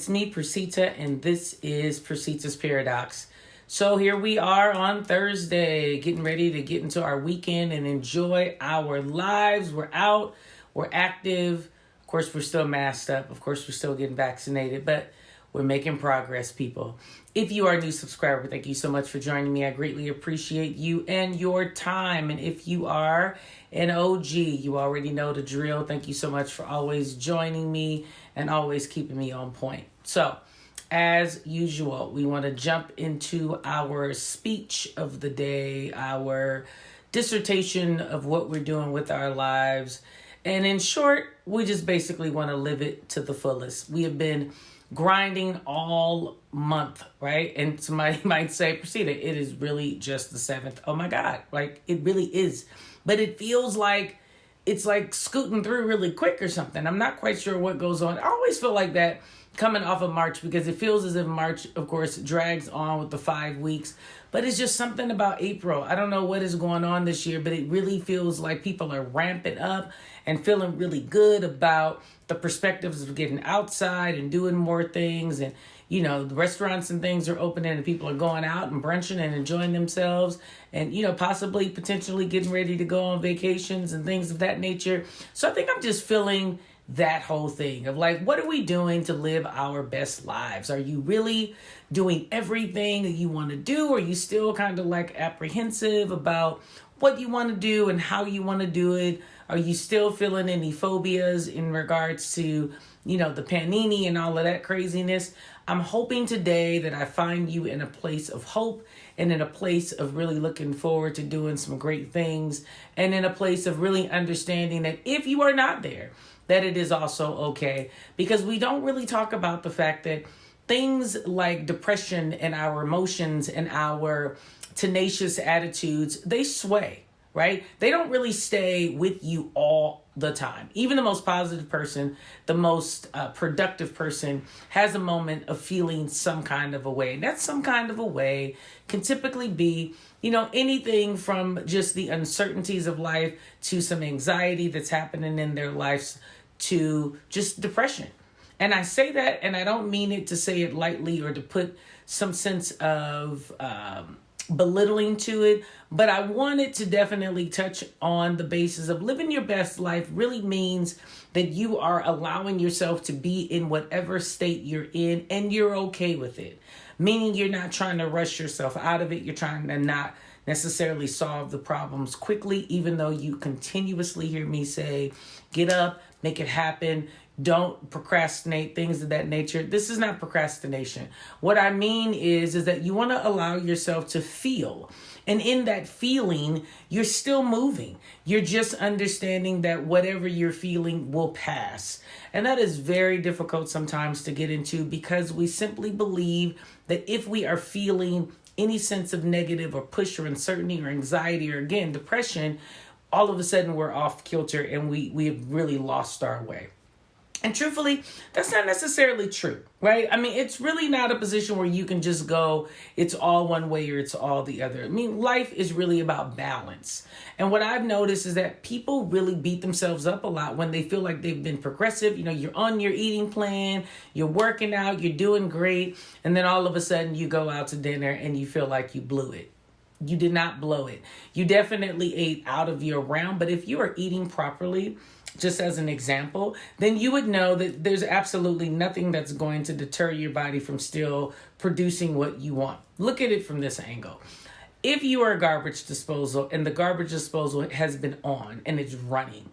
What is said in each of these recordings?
It's me, Percita, and this is Percita's Paradox. So here we are on Thursday, getting ready to get into our weekend and enjoy our lives. We're out, we're active. Of course, we're still masked up. Of course, we're still getting vaccinated, but we're making progress, people. If you are a new subscriber, thank you so much for joining me. I greatly appreciate you and your time. And if you are an OG, you already know the drill. Thank you so much for always joining me and always keeping me on point. So, as usual, we want to jump into our speech of the day, our dissertation of what we're doing with our lives. And in short, we just basically want to live it to the fullest. We have been grinding all month, right? And somebody might say, Percita, it is really just the 7th. Oh my God, like it really is. But it feels like it's like scooting through really quick or something. I'm not quite sure what goes on. I always feel like that coming off of March because it feels as if March, of course, drags on with the 5 weeks. But it's just something about April. I don't know what is going on this year, but it really feels like people are ramping up and feeling really good about the perspectives of getting outside and doing more things. And, you know, the restaurants and things are opening and people are going out and brunching and enjoying themselves and, you know, possibly potentially getting ready to go on vacations and things of that nature. So I think I'm just feeling that whole thing of like, what are we doing to live our best lives? Are you really doing everything that you want to do? Or are you still kind of like apprehensive about what you want to do and how you want to do it? Are you still feeling any phobias in regards to, you know, the panini and all of that craziness? I'm hoping today that I find you in a place of hope and in a place of really looking forward to doing some great things and in a place of really understanding that if you are not there, that it is also okay, because we don't really talk about the fact that things like depression and our emotions and our tenacious attitudes, they sway, right? They don't really stay with you all the time. Even the most positive person, the most productive person has a moment of feeling some kind of a way. And that some kind of a way can typically be, you know, anything from just the uncertainties of life to some anxiety that's happening in their lives to just depression. And I say that, and I don't mean it to say it lightly or to put some sense of belittling to it, but I wanted to definitely touch on the basis of living your best life really means that you are allowing yourself to be in whatever state you're in and you're okay with it. Meaning you're not trying to rush yourself out of it. You're trying to not necessarily solve the problems quickly, even though you continuously hear me say, get up, make it happen. Don't procrastinate, things of that nature. This is not procrastination. What I mean is that you want to allow yourself to feel. And in that feeling, you're still moving. You're just understanding that whatever you're feeling will pass. And that is very difficult sometimes to get into because we simply believe that if we are feeling any sense of negative or push or uncertainty or anxiety or, again, depression, all of a sudden we're off kilter and we have really lost our way. And truthfully, that's not necessarily true, right? I mean, it's really not a position where you can just go, it's all one way or it's all the other. I mean, life is really about balance. And what I've noticed is that people really beat themselves up a lot when they feel like they've been progressive. You know, you're on your eating plan, you're working out, you're doing great. And then all of a sudden you go out to dinner and you feel like you blew it. You did not blow it. You definitely ate out of your realm. But if you are eating properly, just as an example, then you would know that there's absolutely nothing that's going to deter your body from still producing what you want. Look at it from this angle. If you are a garbage disposal and the garbage disposal has been on and it's running,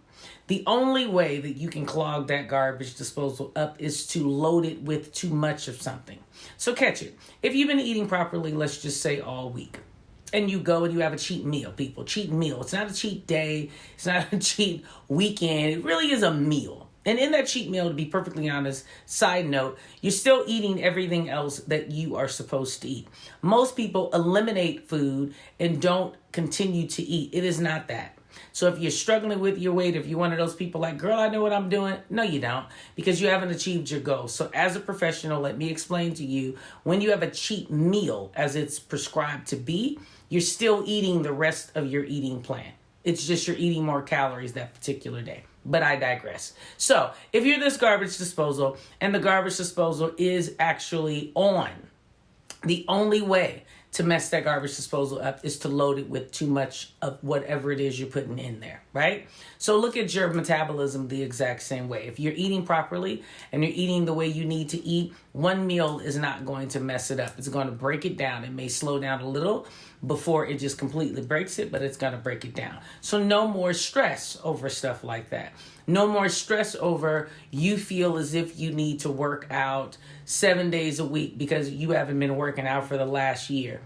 the only way that you can clog that garbage disposal up is to load it with too much of something. So catch it. If you've been eating properly, let's just say all week, and you go and you have a cheat meal, people. Cheat meal. It's not a cheat day. It's not a cheat weekend. It really is a meal. And in that cheat meal, to be perfectly honest, side note, you're still eating everything else that you are supposed to eat. Most people eliminate food and don't continue to eat. It is not that. So if you're struggling with your weight, if you're one of those people like, girl, I know what I'm doing. No, you don't, because you haven't achieved your goal. So as a professional, let me explain to you, when you have a cheat meal as it's prescribed to be, you're still eating the rest of your eating plan. It's just you're eating more calories that particular day. But I digress. So if you're this garbage disposal and the garbage disposal is actually on, the only way to mess that garbage disposal up is to load it with too much of whatever it is you're putting in there, right? So look at your metabolism the exact same way. If you're eating properly and you're eating the way you need to eat, one meal is not going to mess it up. It's going to break it down. It may slow down a little before it just completely breaks it, but it's going to break it down. So no more stress over stuff like that. No more stress over you feel as if you need to work out 7 days a week because you haven't been working out for the last year.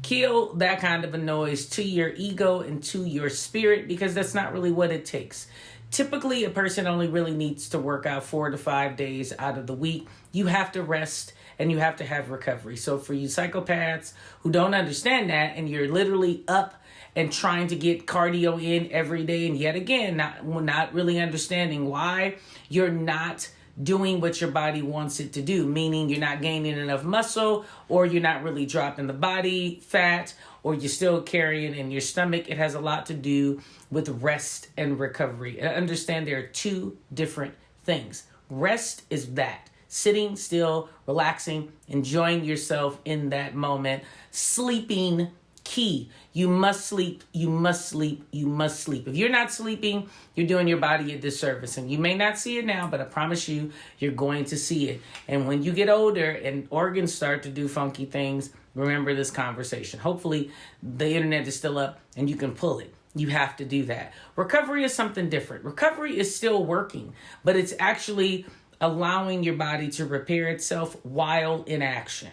Kill that kind of a noise to your ego and to your spirit, because that's not really what it takes. Typically, a person only really needs to work out 4 to 5 days out of the week. You have to rest and you have to have recovery. So for you psychopaths who don't understand that, and you're literally up and trying to get cardio in every day, and yet again, not really understanding why you're not doing what your body wants it to do, meaning you're not gaining enough muscle, or you're not really dropping the body fat, or you're still carrying in your stomach. It has a lot to do with rest and recovery. And understand there are two different things. Rest is that. Sitting still, relaxing, enjoying yourself in that moment. Sleeping, key. You must sleep, you must sleep, you must sleep. If you're not sleeping, you're doing your body a disservice. And you may not see it now, but I promise you, you're going to see it. And when you get older and organs start to do funky things, remember this conversation. Hopefully, the internet is still up and you can pull it. You have to do that. Recovery is something different. Recovery is still working, but it's actually allowing your body to repair itself while in action.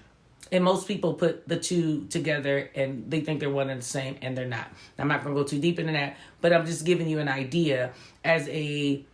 And most people put the two together and they think they're one and the same, and they're not. I'm not going to go too deep into that, but I'm just giving you an idea as a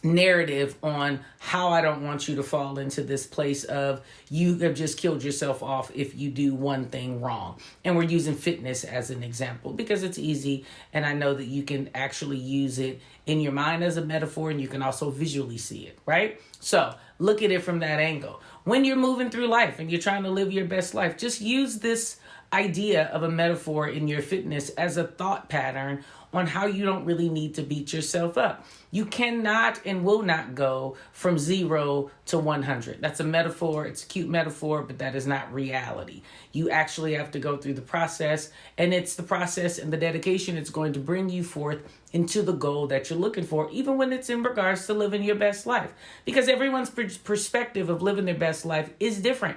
narrative on how I don't want you to fall into this place of you have just killed yourself off if you do one thing wrong. And we're using fitness as an example because it's easy, and I know that you can actually use it in your mind as a metaphor, and you can also visually see it, right? So look at it from that angle. When you're moving through life and you're trying to live your best life, just use this idea of a metaphor in your fitness as a thought pattern on how you don't really need to beat yourself up. You cannot and will not go from 0 to 100. That's a metaphor. It's a cute metaphor, but that is not reality. You actually have to go through the process, and it's the process and the dedication that's going to bring you forth into the goal that you're looking for, even when it's in regards to living your best life. Because everyone's perspective of living their best life is different.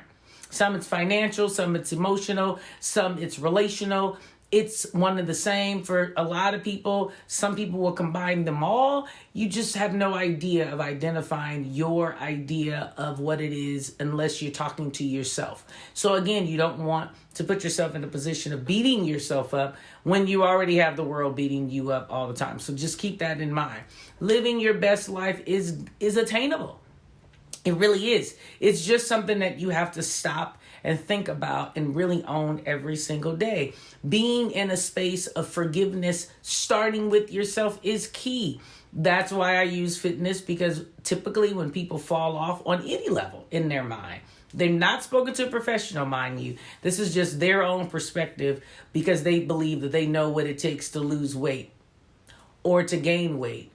Some it's financial, some it's emotional, some it's relational. It's one and the same for a lot of people. Some people will combine them all. You just have no idea of identifying your idea of what it is unless you're talking to yourself. So again, you don't want to put yourself in a position of beating yourself up when you already have the world beating you up all the time. So just keep that in mind. Living your best life is attainable. It really is. It's just something that you have to stop and think about and really own every single day. Being in a space of forgiveness, starting with yourself, is key. That's why I use fitness, because typically when people fall off on any level in their mind, they're not spoken to a professional, mind you. This is just their own perspective because they believe that they know what it takes to lose weight or to gain weight,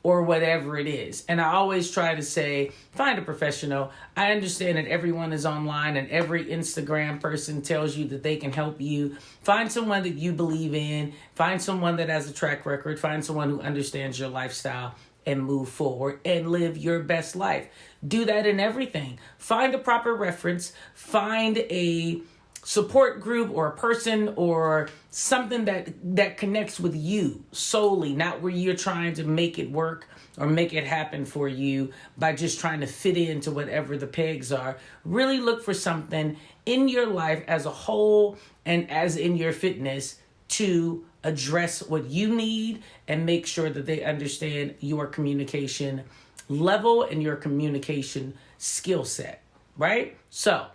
or whatever it is. And I always try to say, find a professional. I understand that everyone is online and every Instagram person tells you that they can help you. Find someone that you believe in. Find someone that has a track record. Find someone who understands your lifestyle and move forward and live your best life. Do that in everything. Find a proper reference. Find a support group or a person or something that connects with you solely, not where you're trying to make it work or make it happen for you by just trying to fit into whatever the pegs are. Really look for something in your life as a whole and as in your fitness to address what you need and make sure that they understand your communication level and your communication skill set, right? So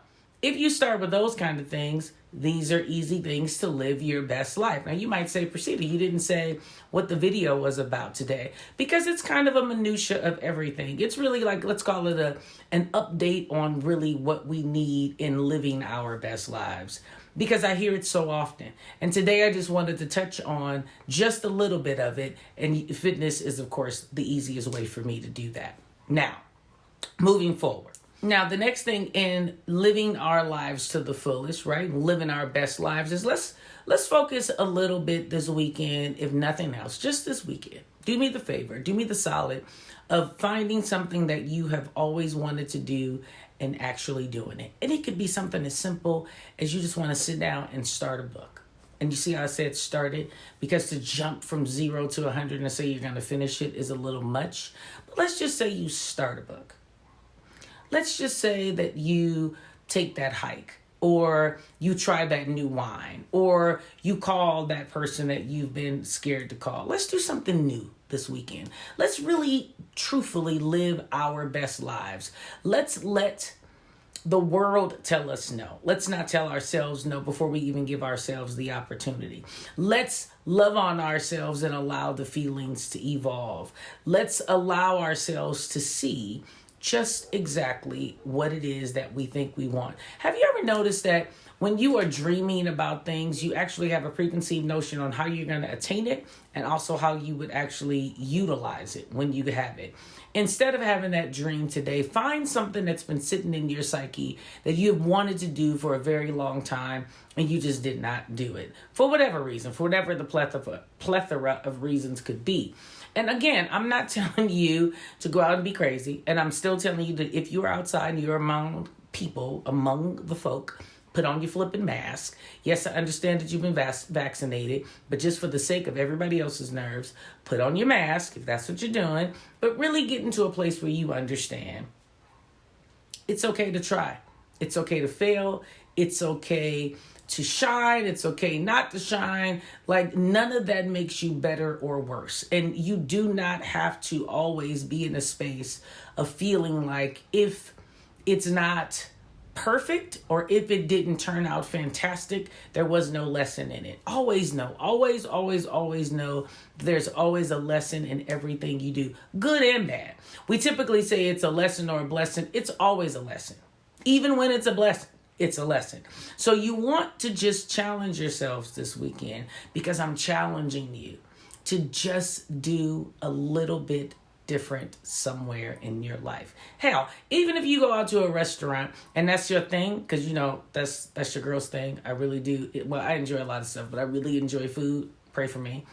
if you start with those kind of things, these are easy things to live your best life. Now, you might say, Percita, you didn't say what the video was about today, because it's kind of a minutia of everything. It's really like, let's call it an update on really what we need in living our best lives. because I hear it so often. And today I just wanted to touch on just a little bit of it. And fitness is, of course, the easiest way for me to do that. Now, moving forward. Now, the next thing in living our lives to the fullest, right? Living our best lives is let's focus a little bit this weekend, if nothing else, just this weekend. Do me the favor, do me the solid of finding something that you have always wanted to do and actually doing it. And it could be something as simple as you just want to sit down and start a book. And you see how I said started? Because to jump from 0 to 100 and say you're going to finish it is a little much. But let's just say you start a book. Let's just say that you take that hike, or you try that new wine, or you call that person that you've been scared to call. Let's do something new this weekend. Let's really truthfully live our best lives. Let's let the world tell us no. Let's not tell ourselves no before we even give ourselves the opportunity. Let's love on ourselves and allow the feelings to evolve. Let's allow ourselves to see just exactly what it is that we think we want. Have you ever noticed that when you are dreaming about things, you actually have a preconceived notion on how you're going to attain it and also how you would actually utilize it when you have it? Instead of having that dream today, find something that's been sitting in your psyche that you've wanted to do for a very long time and you just did not do it. For whatever reason, for whatever the plethora of reasons could be. And again, I'm not telling you to go out and be crazy. And I'm still telling you that if you're outside and you're among people, among the folk, put on your flipping mask. Yes, I understand that you've been vaccinated, but just for the sake of everybody else's nerves, put on your mask if that's what you're doing. But really get into a place where you understand it's okay to try. It's okay to fail. It's okay to shine. It's okay not to shine. Like, none of that makes you better or worse. And you do not have to always be in a space of feeling like if it's not perfect or if it didn't turn out fantastic, there was no lesson in it. Always know, always know there's always a lesson in everything you do, good and bad. We typically say it's a lesson or a blessing. It's always a lesson. Even when it's a blessing, it's a lesson. So you want to just challenge yourselves this weekend, because I'm challenging you to just do a little bit different somewhere in your life. Hell, even if you go out to a restaurant and that's your thing, because you know that's your girl's thing. I really do. Well, I enjoy a lot of stuff, but I really enjoy food. Pray for me.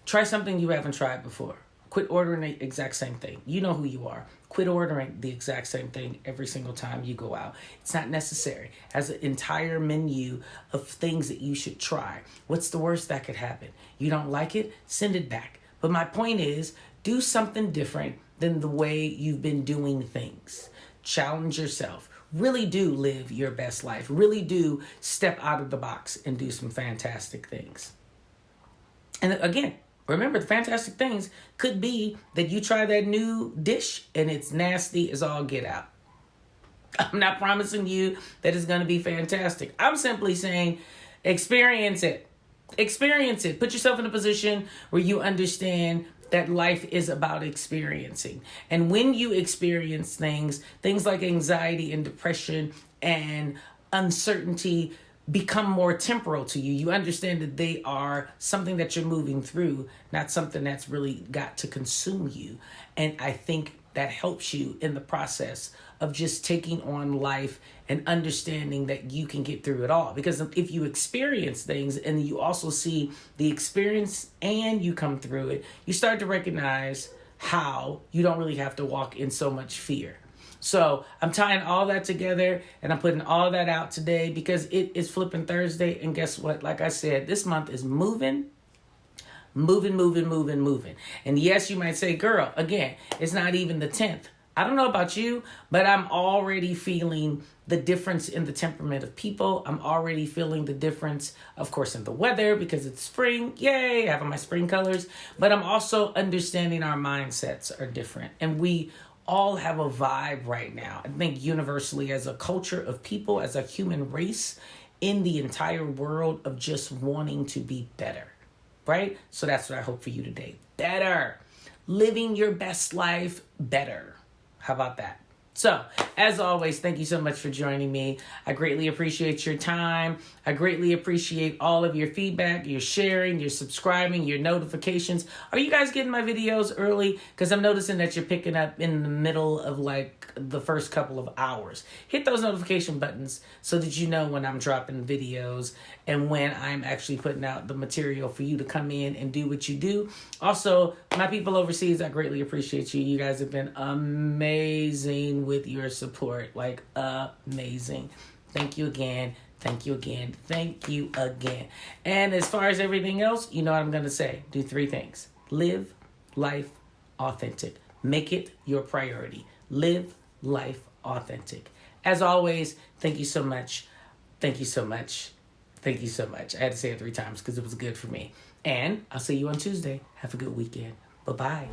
Try something you haven't tried before. Quit ordering the exact same thing. You know who you are. Quit ordering the exact same thing every single time you go out. It's not necessary. Has an entire menu of things that you should try. What's the worst that could happen? You don't like it? Send it back. But my point is, do something different than the way you've been doing things. Challenge yourself. Really do live your best life. Really do step out of the box and do some fantastic things. And again, remember, the fantastic things could be that you try that new dish and it's nasty as all get out. I'm not promising you that it's going to be fantastic. I'm simply saying experience it. Experience it. Put yourself in a position where you understand that life is about experiencing. And when you experience things like anxiety and depression and uncertainty become more temporal to you. You understand that they are something that you're moving through, not something that's really got to consume you. And I think that helps you in the process of just taking on life and understanding that you can get through it all. Because if you experience things and you also see the experience and you come through it, you start to recognize how you don't really have to walk in so much fear. So I'm tying all that together and I'm putting all that out today because it is Flipping Thursday. And guess what? Like I said, this month is moving. And yes, you might say, girl, again, it's not even the 10th. I don't know about you, but I'm already feeling the difference in the temperament of people. I'm already feeling the difference, of course, in the weather because it's spring. Yay, having my spring colors. But I'm also understanding our mindsets are different. And we all have a vibe right now. I think universally as a culture of people, as a human race in the entire world of just wanting to be better, right? So that's what I hope for you today. Better. Living your best life better. How about that? So, as always, thank you so much for joining me. I greatly appreciate your time. I greatly appreciate all of your feedback, your sharing, your subscribing, your notifications. Are you guys getting my videos early? Because I'm noticing that you're picking up in the middle of like the first couple of hours. Hit those notification buttons so that you know when I'm dropping videos and when I'm actually putting out the material for you to come in and do what you do. Also, my people overseas, I greatly appreciate you. You guys have been amazing with your support, like amazing. Thank you again. Thank you again. Thank you again. And as far as everything else, you know what I'm going to say. Do 3 things. Live life authentic. Make it your priority. Live life authentic. As always, thank you so much. Thank you so much. Thank you so much. I had to say it 3 times because it was good for me. And I'll see you on Tuesday. Have a good weekend. Bye-bye.